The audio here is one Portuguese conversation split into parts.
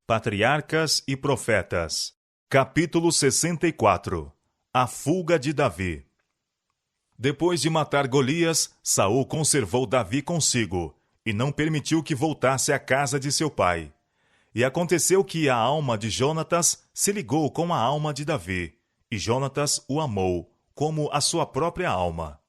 Patriarcas e Profetas. Capítulo 64. A fuga de Davi. Depois de matar Golias, Saul conservou Davi consigo, e não permitiu que voltasse à casa de seu pai. E aconteceu que a alma de Jonatas se ligou com a alma de Davi, e Jonatas o amou, como a sua própria alma.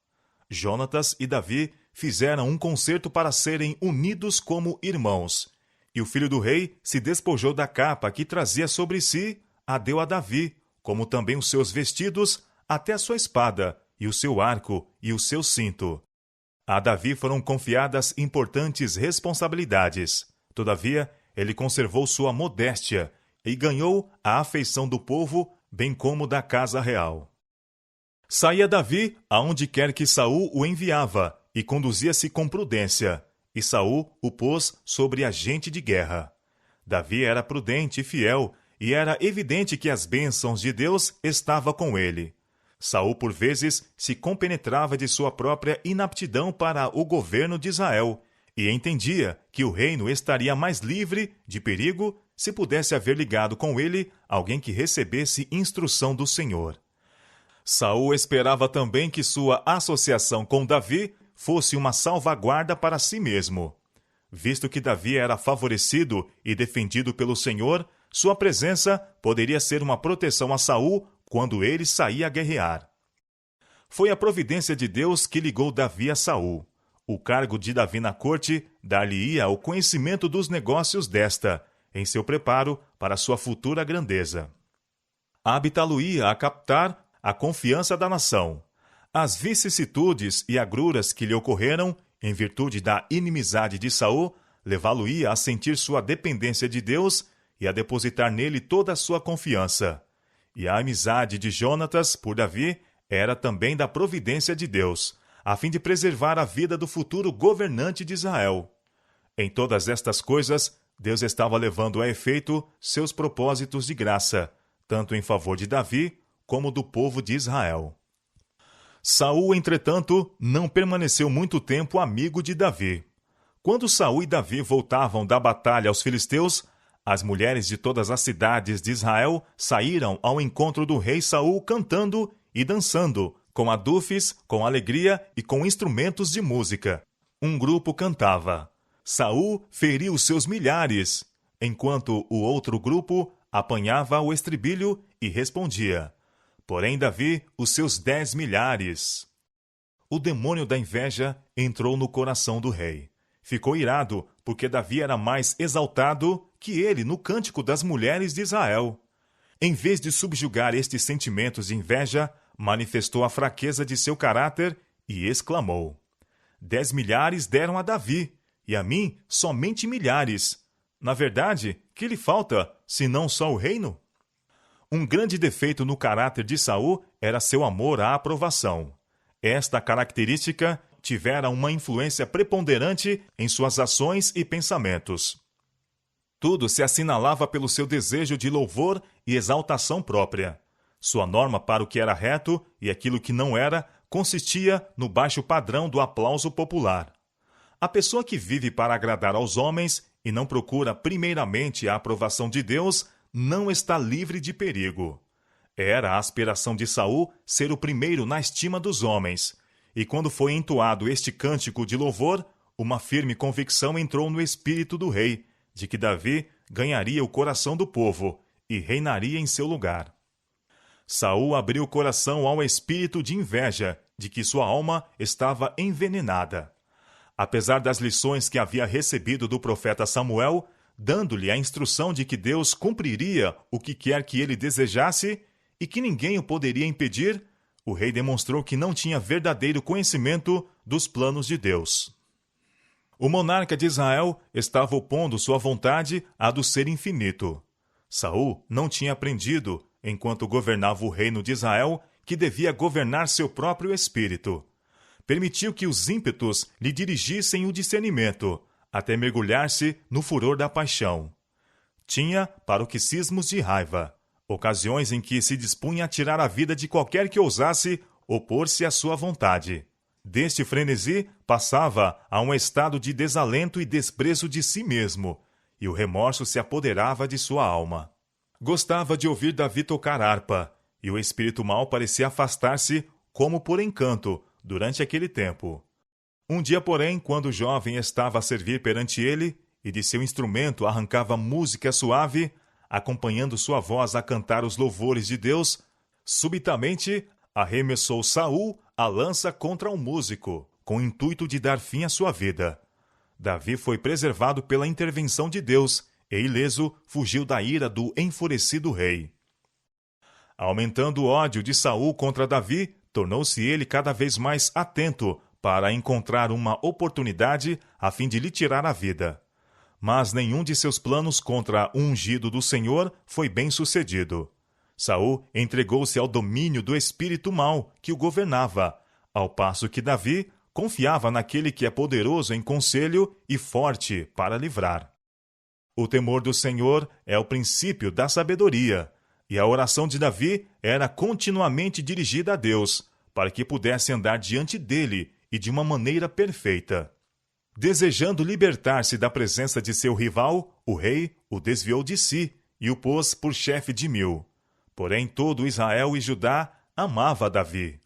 Jonatas e Davi fizeram um concerto para serem unidos como irmãos, e o filho do rei se despojou da capa que trazia sobre si, a deu a Davi, como também os seus vestidos, até a sua espada, e o seu arco, e o seu cinto. A Davi foram confiadas importantes responsabilidades. Todavia, ele conservou sua modéstia, e ganhou a afeição do povo, bem como da casa real. Saía Davi aonde quer que Saul o enviava, e conduzia-se com prudência, e Saul o pôs sobre a gente de guerra. Davi era prudente e fiel, e era evidente que as bênçãos de Deus estavam com ele. Saul, por vezes, se compenetrava de sua própria inaptidão para o governo de Israel, e entendia que o reino estaria mais livre de perigo se pudesse haver ligado com ele alguém que recebesse instrução do Senhor. Saul esperava também que sua associação com Davi fosse uma salvaguarda para si mesmo. Visto que Davi era favorecido e defendido pelo Senhor, sua presença poderia ser uma proteção a Saul quando ele saía a guerrear. Foi a providência de Deus que ligou Davi a Saul. O cargo de Davi na corte dar-lhe-ia o conhecimento dos negócios desta, em seu preparo para sua futura grandeza. Habitá-lo-ia a captar a confiança da nação. As vicissitudes e agruras que lhe ocorreram, em virtude da inimizade de Saul, levá-lo-ia a sentir sua dependência de Deus e a depositar nele toda a sua confiança. E a amizade de Jonatas por Davi era também da providência de Deus, a fim de preservar a vida do futuro governante de Israel. Em todas estas coisas, Deus estava levando a efeito seus propósitos de graça, tanto em favor de Davi como do povo de Israel. Saul, entretanto, não permaneceu muito tempo amigo de Davi. Quando Saul e Davi voltavam da batalha aos filisteus, as mulheres de todas as cidades de Israel saíram ao encontro do rei Saul cantando e dançando, com adufes, com alegria e com instrumentos de música. Um grupo cantava: Saul feriu seus milhares, enquanto o outro grupo apanhava o estribilho e respondia: porém Davi, os seus 10 milhares. O demônio da inveja entrou no coração do rei. Ficou irado, porque Davi era mais exaltado que ele no cântico das mulheres de Israel. Em vez de subjugar estes sentimentos de inveja, manifestou a fraqueza de seu caráter e exclamou: 10 milhares deram a Davi, e a mim somente milhares. Na verdade, que lhe falta, senão só o reino? Um grande defeito no caráter de Saul era seu amor à aprovação. Esta característica tivera uma influência preponderante em suas ações e pensamentos. Tudo se assinalava pelo seu desejo de louvor e exaltação própria. Sua norma para o que era reto e aquilo que não era consistia no baixo padrão do aplauso popular. A pessoa que vive para agradar aos homens e não procura primeiramente a aprovação de Deus não está livre de perigo. Era a aspiração de Saul ser o primeiro na estima dos homens, e quando foi entoado este cântico de louvor, uma firme convicção entrou no espírito do rei, de que Davi ganharia o coração do povo e reinaria em seu lugar. Saul abriu o coração ao espírito de inveja, de que sua alma estava envenenada. Apesar das lições que havia recebido do profeta Samuel, dando-lhe a instrução de que Deus cumpriria o que quer que ele desejasse e que ninguém o poderia impedir, o rei demonstrou que não tinha verdadeiro conhecimento dos planos de Deus. O monarca de Israel estava opondo sua vontade à do ser infinito. Saul não tinha aprendido, enquanto governava o reino de Israel, que devia governar seu próprio espírito. Permitiu que os ímpetos lhe dirigissem o discernimento, até mergulhar-se no furor da paixão. Tinha paroxismos de raiva, ocasiões em que se dispunha a tirar a vida de qualquer que ousasse opor-se à sua vontade. Deste frenesi passava a um estado de desalento e desprezo de si mesmo, e o remorso se apoderava de sua alma. Gostava de ouvir Davi tocar harpa, e o espírito mau parecia afastar-se como por encanto durante aquele tempo. Um dia, porém, quando o jovem estava a servir perante ele, e de seu instrumento arrancava música suave, acompanhando sua voz a cantar os louvores de Deus, subitamente arremessou Saul a lança contra um músico, com o intuito de dar fim à sua vida. Davi foi preservado pela intervenção de Deus, e ileso fugiu da ira do enfurecido rei. Aumentando o ódio de Saul contra Davi, tornou-se ele cada vez mais atento para encontrar uma oportunidade a fim de lhe tirar a vida. Mas nenhum de seus planos contra o ungido do Senhor foi bem sucedido. Saul entregou-se ao domínio do espírito mau que o governava, ao passo que Davi confiava naquele que é poderoso em conselho e forte para livrar. O temor do Senhor é o princípio da sabedoria, e a oração de Davi era continuamente dirigida a Deus, para que pudesse andar diante dele e de uma maneira perfeita. Desejando libertar-se da presença de seu rival, o rei o desviou de si e o pôs por chefe de 1000. Porém, todo Israel e Judá amava Davi.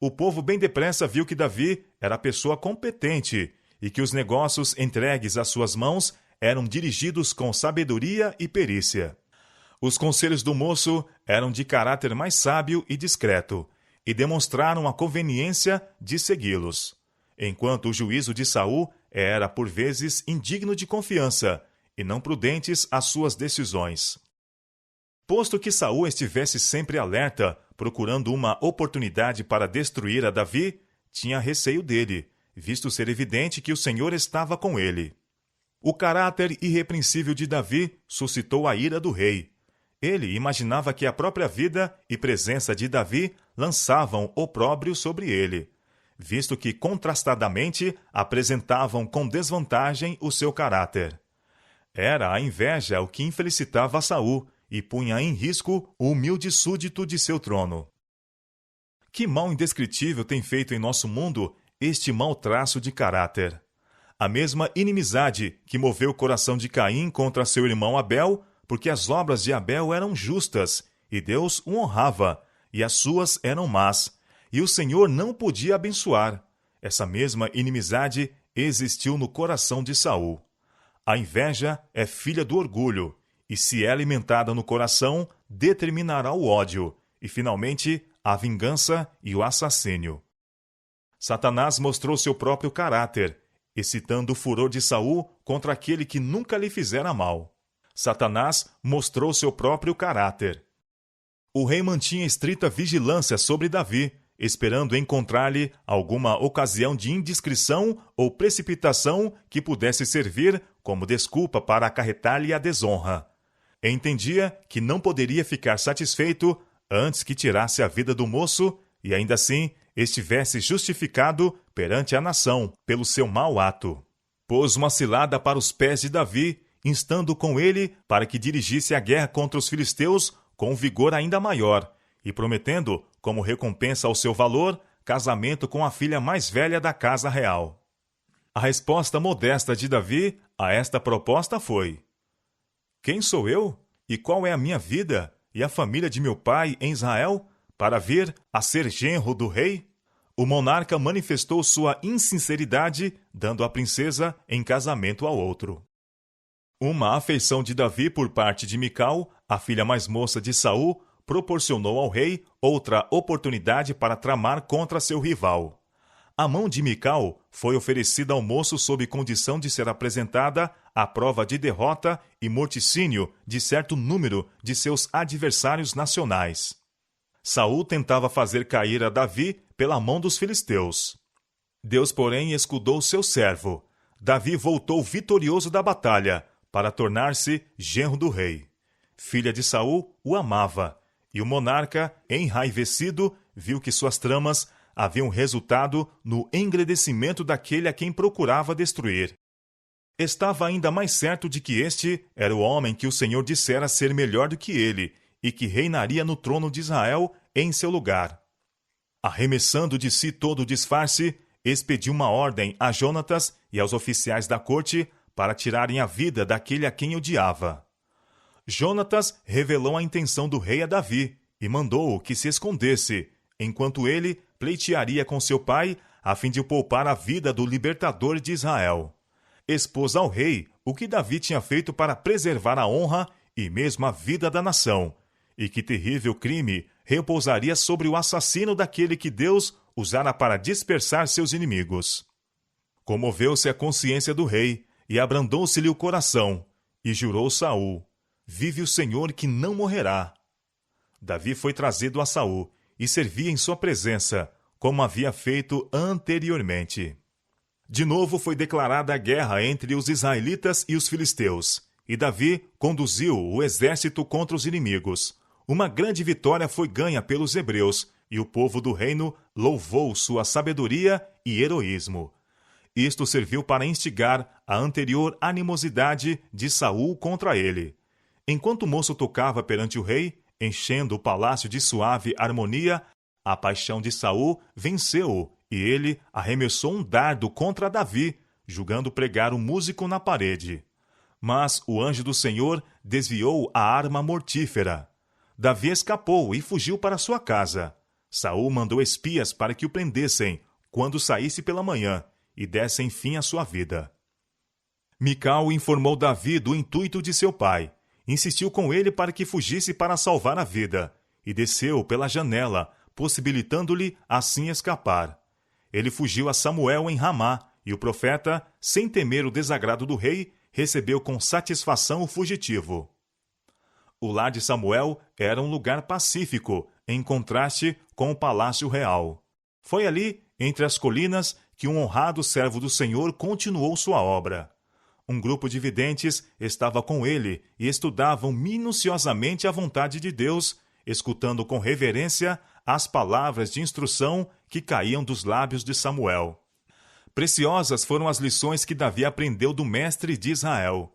O povo bem depressa viu que Davi era pessoa competente e que os negócios entregues às suas mãos eram dirigidos com sabedoria e perícia. Os conselhos do moço eram de caráter mais sábio e discreto, e demonstraram a conveniência de segui-los, enquanto o juízo de Saul era, por vezes, indigno de confiança, e não prudentes as suas decisões. Posto que Saul estivesse sempre alerta, procurando uma oportunidade para destruir a Davi, tinha receio dele, visto ser evidente que o Senhor estava com ele. O caráter irrepreensível de Davi suscitou a ira do rei. Ele imaginava que a própria vida e presença de Davi lançavam opróbrio sobre ele, visto que contrastadamente apresentavam com desvantagem o seu caráter. Era a inveja o que infelicitava Saul e punha em risco o humilde súdito de seu trono. Que mal indescritível tem feito em nosso mundo este mau traço de caráter! A mesma inimizade que moveu o coração de Caim contra seu irmão Abel, porque as obras de Abel eram justas, e Deus o honrava, e as suas eram más, e o Senhor não podia abençoar. Essa mesma inimizade existiu no coração de Saul. A inveja é filha do orgulho, e se é alimentada no coração, determinará o ódio, e finalmente a vingança e o assassínio. Satanás mostrou seu próprio caráter, excitando o furor de Saul contra aquele que nunca lhe fizera mal. Satanás mostrou seu próprio caráter. O rei mantinha estrita vigilância sobre Davi, esperando encontrar-lhe alguma ocasião de indiscrição ou precipitação que pudesse servir como desculpa para acarretar-lhe a desonra. Entendia que não poderia ficar satisfeito antes que tirasse a vida do moço e ainda assim estivesse justificado perante a nação pelo seu mau ato. Pôs uma cilada para os pés de Davi, instando com ele para que dirigisse a guerra contra os filisteus com vigor ainda maior, e prometendo, como recompensa ao seu valor, casamento com a filha mais velha da casa real. A resposta modesta de Davi a esta proposta foi: Quem sou eu? E qual é a minha vida e a família de meu pai em Israel, para vir a ser genro do rei? O monarca manifestou sua insinceridade, dando a princesa em casamento ao outro. Uma afeição de Davi por parte de Mical, a filha mais moça de Saul, proporcionou ao rei outra oportunidade para tramar contra seu rival. A mão de Mical foi oferecida ao moço sob condição de ser apresentada à prova de derrota e morticínio de certo número de seus adversários nacionais. Saul tentava fazer cair a Davi pela mão dos filisteus. Deus, porém, escudou seu servo. Davi voltou vitorioso da batalha para tornar-se genro do rei. Filha de Saul o amava, e o monarca, enraivecido, viu que suas tramas haviam resultado no engrandecimento daquele a quem procurava destruir. Estava ainda mais certo de que este era o homem que o Senhor dissera ser melhor do que ele, e que reinaria no trono de Israel em seu lugar. Arremessando de si todo o disfarce, expediu uma ordem a Jonatas e aos oficiais da corte para tirarem a vida daquele a quem odiava. Jonatas revelou a intenção do rei a Davi e mandou-o que se escondesse, enquanto ele pleitearia com seu pai a fim de poupar a vida do libertador de Israel. Expôs ao rei o que Davi tinha feito para preservar a honra e mesmo a vida da nação, e que terrível crime repousaria sobre o assassino daquele que Deus usara para dispersar seus inimigos. Comoveu-se a consciência do rei, e abrandou-se-lhe o coração, e jurou Saul: vive o Senhor que não morrerá. Davi foi trazido a Saul, e servia em sua presença, como havia feito anteriormente. De novo foi declarada a guerra entre os israelitas e os filisteus, e Davi conduziu o exército contra os inimigos. Uma grande vitória foi ganha pelos hebreus, e o povo do reino louvou sua sabedoria e heroísmo. Isto serviu para instigar a anterior animosidade de Saul contra ele. Enquanto o moço tocava perante o rei, enchendo o palácio de suave harmonia, a paixão de Saul venceu-o, e ele arremessou um dardo contra Davi, julgando pregar o músico na parede. Mas o anjo do Senhor desviou a arma mortífera. Davi escapou e fugiu para sua casa. Saul mandou espias para que o prendessem, quando saísse pela manhã, e dessem fim à sua vida. Mical informou Davi do intuito de seu pai. Insistiu com ele para que fugisse para salvar a vida, e desceu pela janela, possibilitando-lhe assim escapar. Ele fugiu a Samuel em Ramá, e o profeta, sem temer o desagrado do rei, recebeu com satisfação o fugitivo. O lar de Samuel era um lugar pacífico, em contraste com o palácio real. Foi ali, entre as colinas, que um honrado servo do Senhor continuou sua obra. Um grupo de videntes estava com ele e estudavam minuciosamente a vontade de Deus, escutando com reverência as palavras de instrução que caíam dos lábios de Samuel. Preciosas foram as lições que Davi aprendeu do mestre de Israel.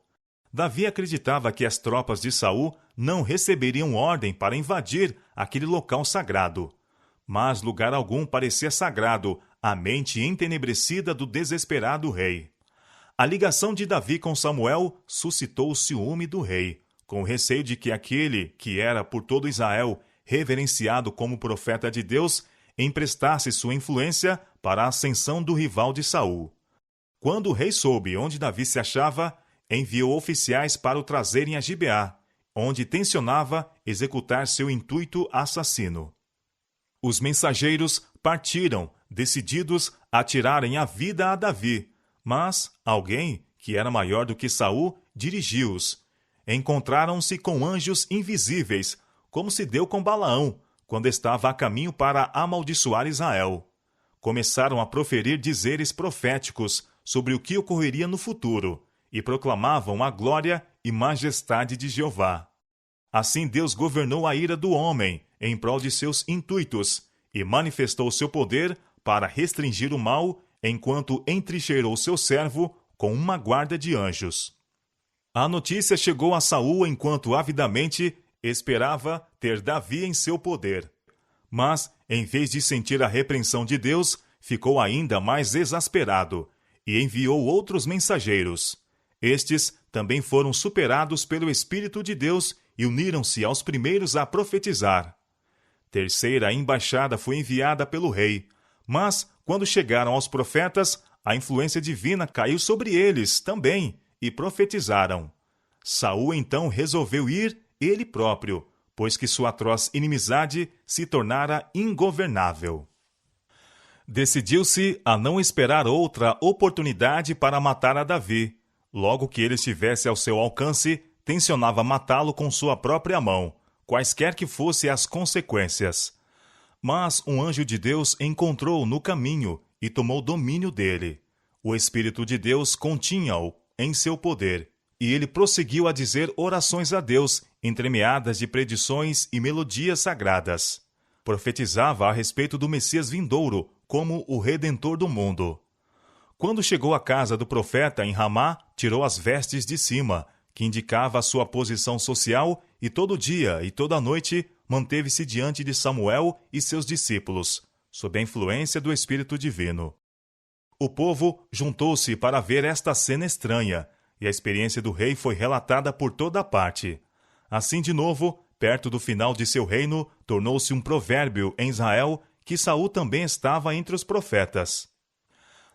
Davi acreditava que as tropas de Saul não receberiam ordem para invadir aquele local sagrado. Mas lugar algum parecia sagrado à mente entenebrecida do desesperado rei. A ligação de Davi com Samuel suscitou o ciúme do rei, com o receio de que aquele que era por todo Israel reverenciado como profeta de Deus emprestasse sua influência para a ascensão do rival de Saul. Quando o rei soube onde Davi se achava, enviou oficiais para o trazerem a Gibeá, onde tencionava executar seu intuito assassino. Os mensageiros partiram, decididos a tirarem a vida a Davi, mas alguém, que era maior do que Saul, dirigiu-os. Encontraram-se com anjos invisíveis, como se deu com Balaão, quando estava a caminho para amaldiçoar Israel. Começaram a proferir dizeres proféticos sobre o que ocorreria no futuro, e proclamavam a glória e majestade de Jeová. Assim Deus governou a ira do homem em prol de seus intuitos, e manifestou seu poder para restringir o mal, enquanto entrincheirou seu servo com uma guarda de anjos. A notícia chegou a Saul enquanto avidamente esperava ter Davi em seu poder. Mas, em vez de sentir a repreensão de Deus, ficou ainda mais exasperado, e enviou outros mensageiros. Estes também foram superados pelo Espírito de Deus e uniram-se aos primeiros a profetizar. Terceira embaixada foi enviada pelo rei, mas, quando chegaram aos profetas, a influência divina caiu sobre eles também, e profetizaram. Saul então resolveu ir ele próprio, pois que sua atroz inimizade se tornara ingovernável. Decidiu-se a não esperar outra oportunidade para matar a Davi. Logo que ele estivesse ao seu alcance, tencionava matá-lo com sua própria mão, quaisquer que fossem as consequências. Mas um anjo de Deus encontrou-o no caminho e tomou domínio dele. O Espírito de Deus continha-o em seu poder, e ele prosseguiu a dizer orações a Deus, entremeadas de predições e melodias sagradas. Profetizava a respeito do Messias vindouro como o Redentor do mundo. Quando chegou à casa do profeta em Ramá, tirou as vestes de cima, que indicava a sua posição social, e todo dia e toda noite manteve-se diante de Samuel e seus discípulos, sob a influência do Espírito Divino. O povo juntou-se para ver esta cena estranha, e a experiência do rei foi relatada por toda a parte. Assim, de novo, perto do final de seu reino, tornou-se um provérbio em Israel que Saul também estava entre os profetas.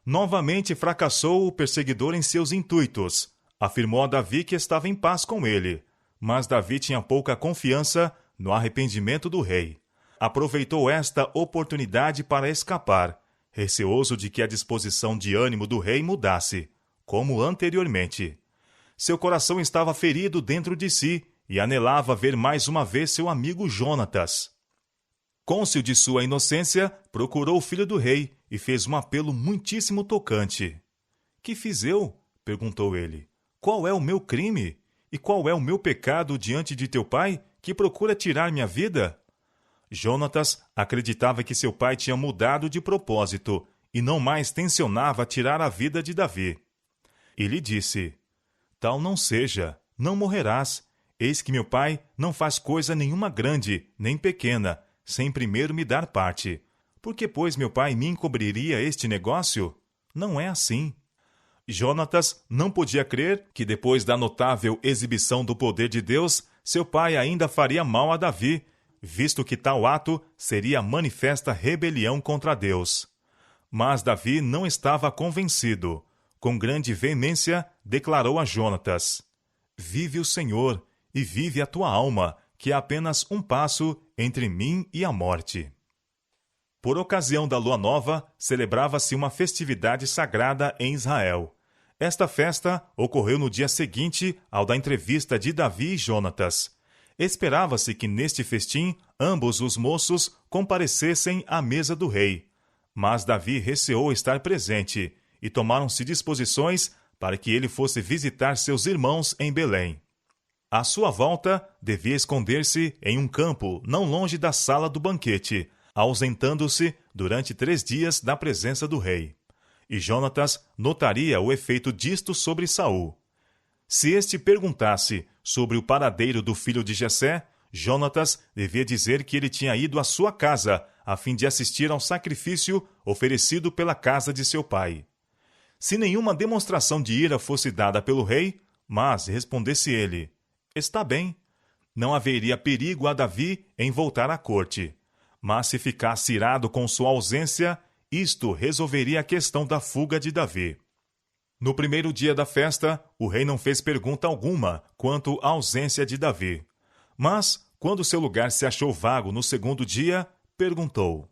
Novamente fracassou o perseguidor em seus intuitos. Afirmou a Davi que estava em paz com ele, mas Davi tinha pouca confiança no arrependimento do rei. Aproveitou esta oportunidade para escapar, receoso de que a disposição de ânimo do rei mudasse, como anteriormente. Seu coração estava ferido dentro de si e anelava ver mais uma vez seu amigo Jonatas. Cônscio de sua inocência, procurou o filho do rei e fez um apelo muitíssimo tocante. — Que fiz eu? Perguntou ele. — Qual é o meu crime? E qual é o meu pecado diante de teu pai, que procura tirar minha vida? Jonatas acreditava que seu pai tinha mudado de propósito e não mais tencionava tirar a vida de Davi. E lhe disse: Tal não seja, não morrerás. Eis que meu pai não faz coisa nenhuma grande, nem pequena, sem primeiro me dar parte. Por que, pois, meu pai me encobriria este negócio? Não é assim. Jonatas não podia crer que, depois da notável exibição do poder de Deus, seu pai ainda faria mal a Davi, visto que tal ato seria manifesta rebelião contra Deus. Mas Davi não estava convencido. Com grande veemência, declarou a Jonatas: Vive o Senhor, e vive a tua alma, que é apenas um passo entre mim e a morte. Por ocasião da lua nova, celebrava-se uma festividade sagrada em Israel. Esta festa ocorreu no dia seguinte ao da entrevista de Davi e Jonatas. Esperava-se que neste festim ambos os moços comparecessem à mesa do rei. Mas Davi receou estar presente, e tomaram-se disposições para que ele fosse visitar seus irmãos em Belém. À sua volta, devia esconder-se em um campo não longe da sala do banquete, ausentando-se durante 3 dias da presença do rei. E Jonatas notaria o efeito disto sobre Saul. Se este perguntasse sobre o paradeiro do filho de Jessé, Jonatas devia dizer que ele tinha ido à sua casa, a fim de assistir ao sacrifício oferecido pela casa de seu pai. Se nenhuma demonstração de ira fosse dada pelo rei, mas respondesse ele: Está bem, não haveria perigo a Davi em voltar à corte. Mas se ficasse irado com sua ausência, isto resolveria a questão da fuga de Davi. No primeiro dia da festa, o rei não fez pergunta alguma quanto à ausência de Davi. Mas, quando seu lugar se achou vago no segundo dia, perguntou: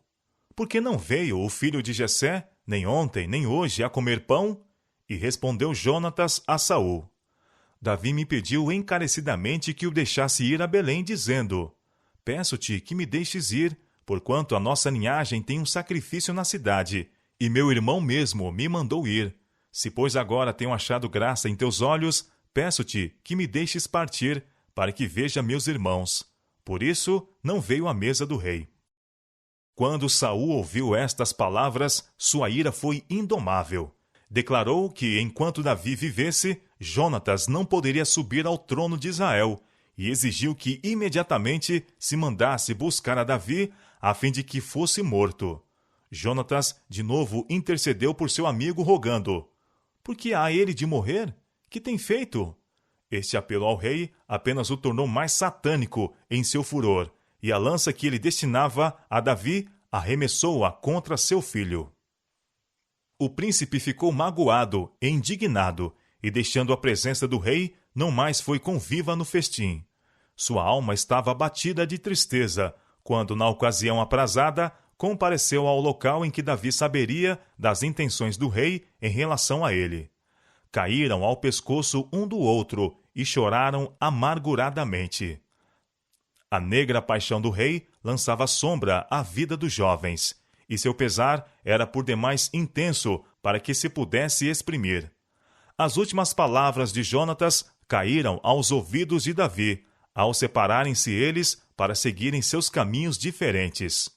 Por que não veio o filho de Jessé, nem ontem, nem hoje, a comer pão? E respondeu Jonatas a Saul: Davi me pediu encarecidamente que o deixasse ir a Belém, dizendo: Peço-te que me deixes ir, porquanto a nossa linhagem tem um sacrifício na cidade, e meu irmão mesmo me mandou ir. Se, pois, agora tenho achado graça em teus olhos, peço-te que me deixes partir, para que veja meus irmãos. Por isso, não veio à mesa do rei. Quando Saul ouviu estas palavras, sua ira foi indomável. Declarou que, enquanto Davi vivesse, Jonatas não poderia subir ao trono de Israel, e exigiu que imediatamente se mandasse buscar a Davi, a fim de que fosse morto. Jonatas de novo intercedeu por seu amigo, rogando: Por que há ele de morrer? Que tem feito? Este apelo ao rei apenas o tornou mais satânico em seu furor, e a lança que ele destinava a Davi arremessou-a contra seu filho. O príncipe ficou magoado e indignado, e deixando a presença do rei, não mais foi conviva no festim. Sua alma estava abatida de tristeza, quando, na ocasião aprazada, compareceu ao local em que Davi saberia das intenções do rei em relação a ele. Caíram ao pescoço um do outro e choraram amarguradamente. A negra paixão do rei lançava sombra à vida dos jovens, e seu pesar era por demais intenso para que se pudesse exprimir. As últimas palavras de Jonatas caíram aos ouvidos de Davi, ao separarem-se eles para seguirem seus caminhos diferentes.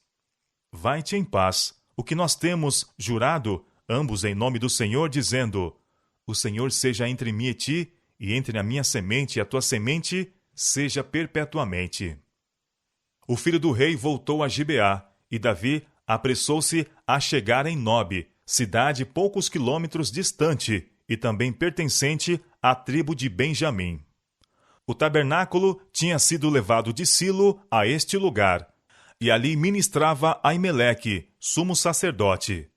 Vai-te em paz, o que nós temos jurado, ambos em nome do Senhor, dizendo: O Senhor seja entre mim e ti, e entre a minha semente e a tua semente, seja perpetuamente. O filho do rei voltou a Gibeá, e Davi apressou-se a chegar em Nobe, cidade poucos quilômetros distante, e também pertencente a tribo de Benjamim. O tabernáculo tinha sido levado de Silo a este lugar, e ali ministrava Aimeleque, sumo sacerdote.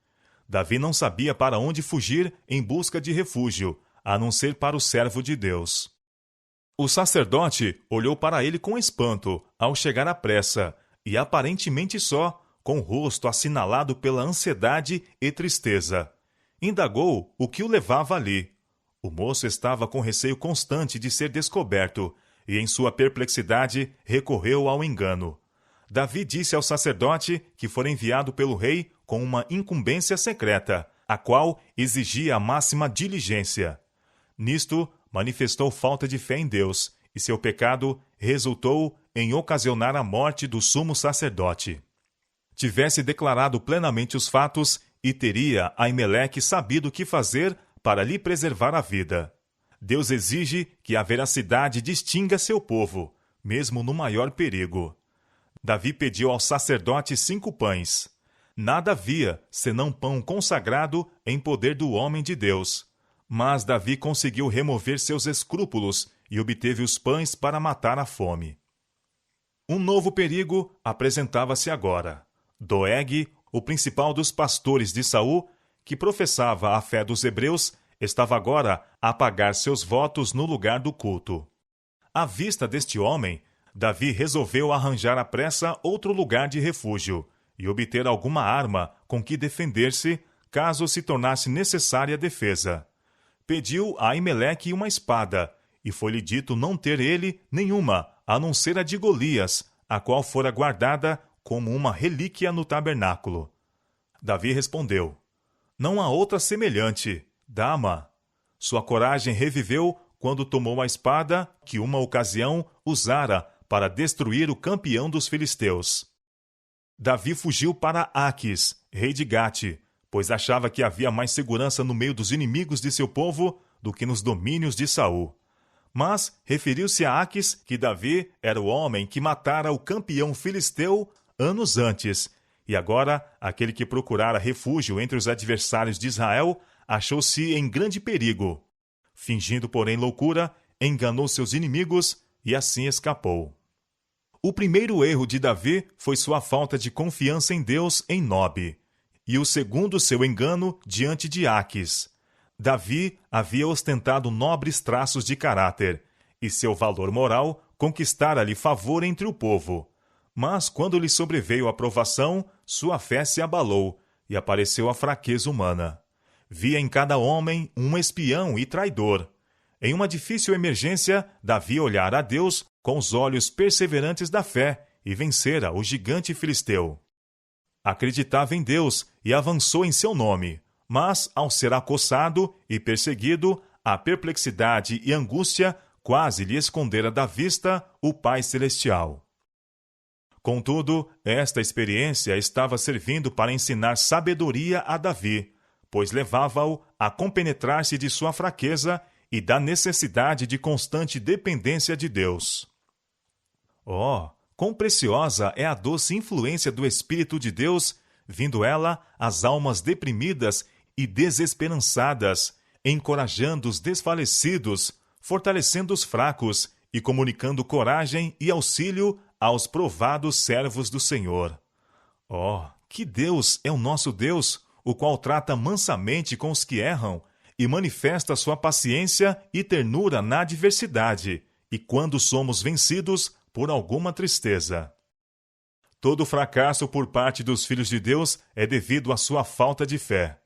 Davi não sabia para onde fugir em busca de refúgio, a não ser para o servo de Deus. O sacerdote olhou para ele com espanto ao chegar à pressa, e aparentemente só, com o rosto assinalado pela ansiedade e tristeza. Indagou o que o levava ali. O moço estava com receio constante de ser descoberto, e em sua perplexidade recorreu ao engano. Davi disse ao sacerdote que fora enviado pelo rei com uma incumbência secreta, a qual exigia a máxima diligência. Nisto, manifestou falta de fé em Deus, e seu pecado resultou em ocasionar a morte do sumo sacerdote. Tivesse declarado plenamente os fatos, e teria Aimeleque sabido o que fazer para lhe preservar a vida. Deus exige que a veracidade distinga seu povo, mesmo no maior perigo. Davi pediu ao sacerdote 5 pães. Nada havia, senão pão consagrado em poder do homem de Deus. Mas Davi conseguiu remover seus escrúpulos e obteve os pães para matar a fome. Um novo perigo apresentava-se agora. Doeg, o principal dos pastores de Saul, que professava a fé dos hebreus, estava agora a pagar seus votos no lugar do culto. À vista deste homem, Davi resolveu arranjar à pressa outro lugar de refúgio e obter alguma arma com que defender-se, caso se tornasse necessária a defesa. Pediu a Aimeleque uma espada, e foi-lhe dito não ter ele nenhuma, a não ser a de Golias, a qual fora guardada como uma relíquia no tabernáculo. Davi respondeu: não há outra semelhante, dá-ma. Sua coragem reviveu quando tomou a espada que uma ocasião usara para destruir o campeão dos filisteus. Davi fugiu para Aquis, rei de Gate, pois achava que havia mais segurança no meio dos inimigos de seu povo do que nos domínios de Saul. Mas referiu-se a Aquis que Davi era o homem que matara o campeão filisteu anos antes, e agora aquele que procurara refúgio entre os adversários de Israel achou-se em grande perigo. Fingindo, porém, loucura, enganou seus inimigos e assim escapou. O primeiro erro de Davi foi sua falta de confiança em Deus em Nob, e o segundo seu engano diante de Aquis. Davi havia ostentado nobres traços de caráter, e seu valor moral conquistara-lhe favor entre o povo. Mas quando lhe sobreveio a provação, sua fé se abalou, e apareceu a fraqueza humana. Via em cada homem um espião e traidor. Em uma difícil emergência, Davi olhara a Deus com os olhos perseverantes da fé e vencera o gigante filisteu. Acreditava em Deus e avançou em seu nome, mas, ao ser acossado e perseguido, a perplexidade e angústia quase lhe escondera da vista o Pai Celestial. Contudo, esta experiência estava servindo para ensinar sabedoria a Davi, pois levava-o a compenetrar-se de sua fraqueza e da necessidade de constante dependência de Deus. Oh, quão preciosa é a doce influência do Espírito de Deus, vindo ela às almas deprimidas e desesperançadas, encorajando os desfalecidos, fortalecendo os fracos e comunicando coragem e auxílio aos provados servos do Senhor. Oh, que Deus é o nosso Deus, o qual trata mansamente com os que erram e manifesta sua paciência e ternura na adversidade, e quando somos vencidos por alguma tristeza. Todo fracasso por parte dos filhos de Deus é devido à sua falta de fé.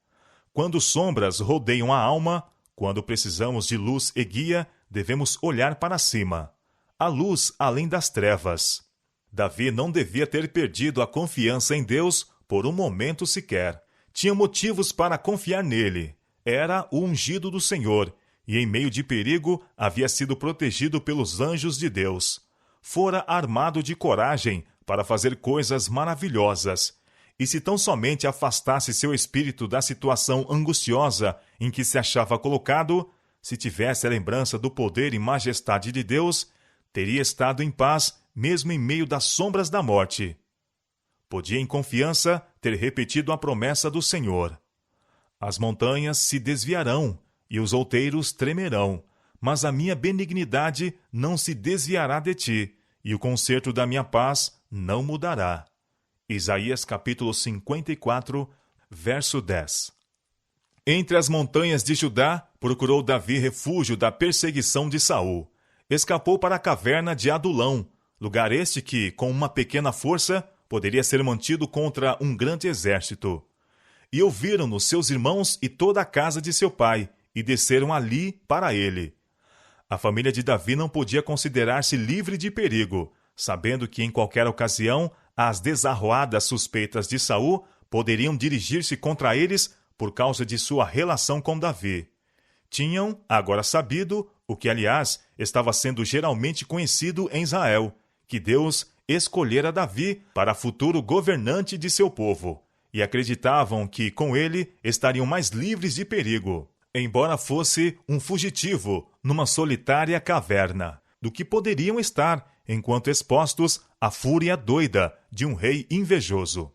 Quando sombras rodeiam a alma, quando precisamos de luz e guia, devemos olhar para cima. A luz além das trevas. Davi não devia ter perdido a confiança em Deus por um momento sequer. Tinha motivos para confiar nele. Era o ungido do Senhor, e em meio de perigo havia sido protegido pelos anjos de Deus. Fora armado de coragem para fazer coisas maravilhosas, e se tão somente afastasse seu espírito da situação angustiosa em que se achava colocado, se tivesse a lembrança do poder e majestade de Deus, teria estado em paz mesmo em meio das sombras da morte. Podia em confiança ter repetido a promessa do Senhor. As montanhas se desviarão e os outeiros tremerão, mas a minha benignidade não se desviará de ti, e o conserto da minha paz não mudará. Isaías capítulo 54, verso 10. Entre as montanhas de Judá, procurou Davi refúgio da perseguição de Saul. Escapou para a caverna de Adulão, lugar este que, com uma pequena força, poderia ser mantido contra um grande exército. E ouviram-no seus irmãos e toda a casa de seu pai, e desceram ali para ele. A família de Davi não podia considerar-se livre de perigo, sabendo que em qualquer ocasião as desarroadas suspeitas de Saul poderiam dirigir-se contra eles por causa de sua relação com Davi. Tinham agora sabido, o que aliás estava sendo geralmente conhecido em Israel, que Deus escolhera Davi para futuro governante de seu povo, e acreditavam que com ele estariam mais livres de perigo, embora fosse um fugitivo numa solitária caverna, do que poderiam estar enquanto expostos à fúria doida de um rei invejoso.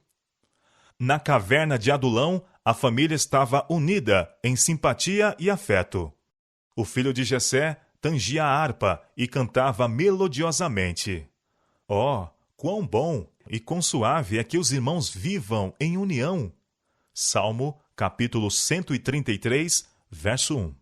Na caverna de Adulão, a família estava unida em simpatia e afeto. O filho de Jessé tangia a harpa e cantava melodiosamente. Oh, quão bom e quão suave é que os irmãos vivam em união! Salmo, capítulo 133, verso 1.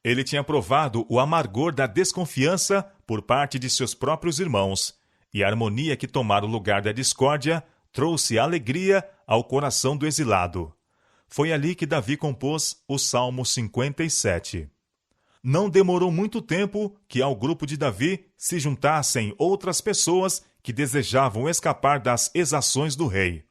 Ele tinha provado o amargor da desconfiança por parte de seus próprios irmãos, e a harmonia que tomara o lugar da discórdia trouxe alegria ao coração do exilado. Foi ali que Davi compôs o Salmo 57. Não demorou muito tempo que ao grupo de Davi se juntassem outras pessoas que desejavam escapar das exações do rei.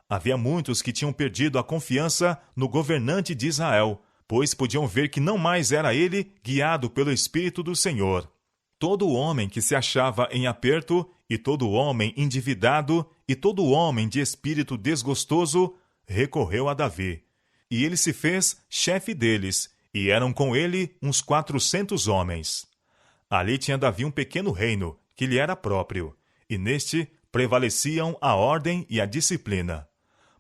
Havia muitos que tinham perdido a confiança no governante de Israel, pois podiam ver que não mais era ele guiado pelo Espírito do Senhor. Todo homem que se achava em aperto, e todo homem endividado, e todo homem de espírito desgostoso, recorreu a Davi. E ele se fez chefe deles, e eram com ele uns 400 homens. Ali tinha Davi um pequeno reino, que lhe era próprio, e neste prevaleciam a ordem e a disciplina.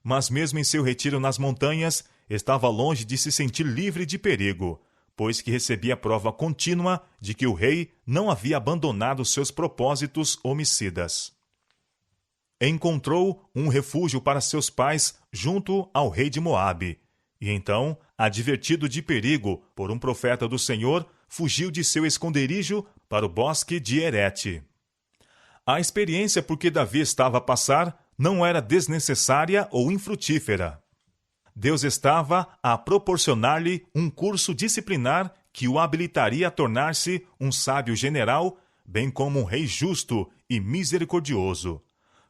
Mas mesmo em seu retiro nas montanhas, estava longe de se sentir livre de perigo, pois que recebia prova contínua de que o rei não havia abandonado seus propósitos homicidas. Encontrou um refúgio para seus pais junto ao rei de Moabe, e então, advertido de perigo por um profeta do Senhor, fugiu de seu esconderijo para o bosque de Herete. A experiência por que Davi estava a passar não era desnecessária ou infrutífera. Deus estava a proporcionar-lhe um curso disciplinar que o habilitaria a tornar-se um sábio general, bem como um rei justo e misericordioso.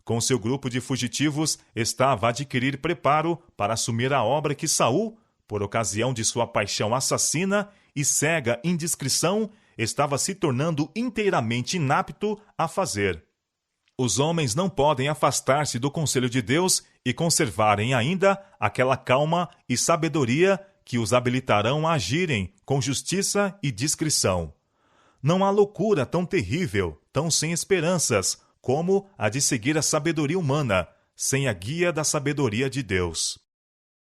Com seu grupo de fugitivos, estava a adquirir preparo para assumir a obra que Saul, por ocasião de sua paixão assassina e cega indiscrição, estava se tornando inteiramente inapto a fazer. Os homens não podem afastar-se do conselho de Deus e conservarem ainda aquela calma e sabedoria que os habilitarão a agirem com justiça e discrição. Não há loucura tão terrível, tão sem esperanças, como a de seguir a sabedoria humana, sem a guia da sabedoria de Deus.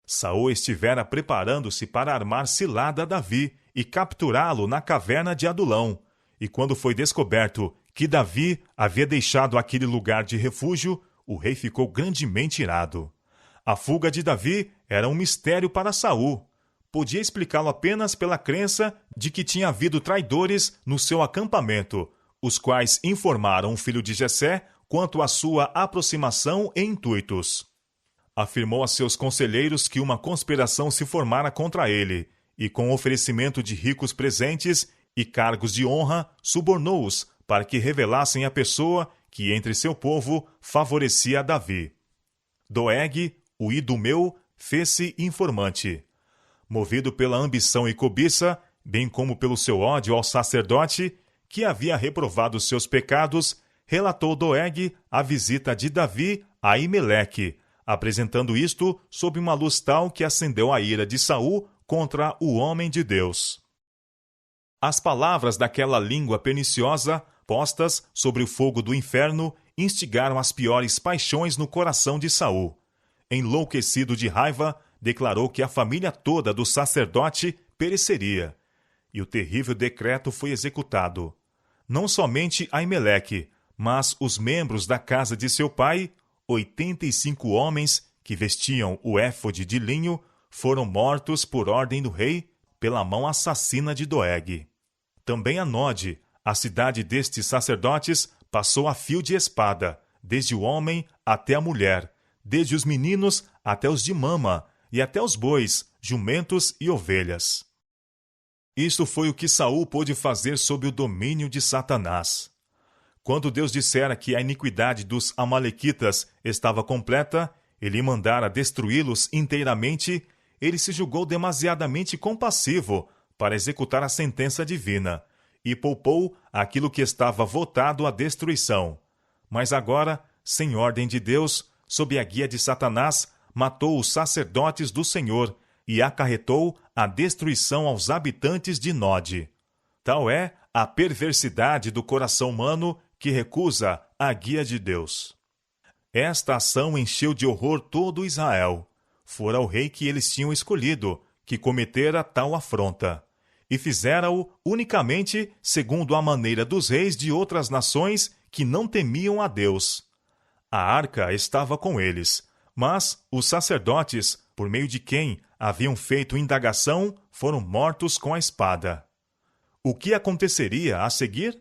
Saul estivera preparando-se para armar cilada a Davi e capturá-lo na caverna de Adulão, e quando foi descoberto que Davi havia deixado aquele lugar de refúgio, o rei ficou grandemente irado. A fuga de Davi era um mistério para Saul. Podia explicá-lo apenas pela crença de que tinha havido traidores no seu acampamento, os quais informaram o filho de Jessé quanto à sua aproximação e intuitos. Afirmou a seus conselheiros que uma conspiração se formara contra ele, e com oferecimento de ricos presentes e cargos de honra, subornou-os para que revelassem a pessoa que entre seu povo favorecia Davi. Doeg, o idumeu, fez-se informante. Movido pela ambição e cobiça, bem como pelo seu ódio ao sacerdote, que havia reprovado seus pecados, relatou Doeg a visita de Davi a Aimeleque, apresentando isto sob uma luz tal que acendeu a ira de Saul contra o homem de Deus. As palavras daquela língua perniciosa, postas sobre o fogo do inferno, instigaram as piores paixões no coração de Saul. Enlouquecido de raiva, declarou que a família toda do sacerdote pereceria. e o terrível decreto foi executado. Não somente Aimeleque, mas os membros da casa de seu pai, 85 homens que vestiam o éfode de linho, foram mortos por ordem do rei pela mão assassina de Doeg. Também a Node, a cidade destes sacerdotes, passou a fio de espada, desde o homem até a mulher, desde os meninos até os de mama, e até os bois, jumentos e ovelhas. Isto foi o que Saul pôde fazer sob o domínio de Satanás. Quando Deus dissera que a iniquidade dos amalequitas estava completa, ele mandara destruí-los inteiramente, ele se julgou demasiadamente compassivo para executar a sentença divina, e poupou aquilo que estava votado à destruição. Mas agora, sem ordem de Deus, sob a guia de Satanás, matou os sacerdotes do Senhor e acarretou a destruição aos habitantes de Node. Tal é a perversidade do coração humano que recusa a guia de Deus. Esta ação encheu de horror todo Israel. Fora o rei que eles tinham escolhido, que cometera tal afronta. E fizera-o unicamente segundo a maneira dos reis de outras nações que não temiam a Deus. A arca estava com eles, mas os sacerdotes, por meio de quem haviam feito indagação, foram mortos com a espada. O que aconteceria a seguir?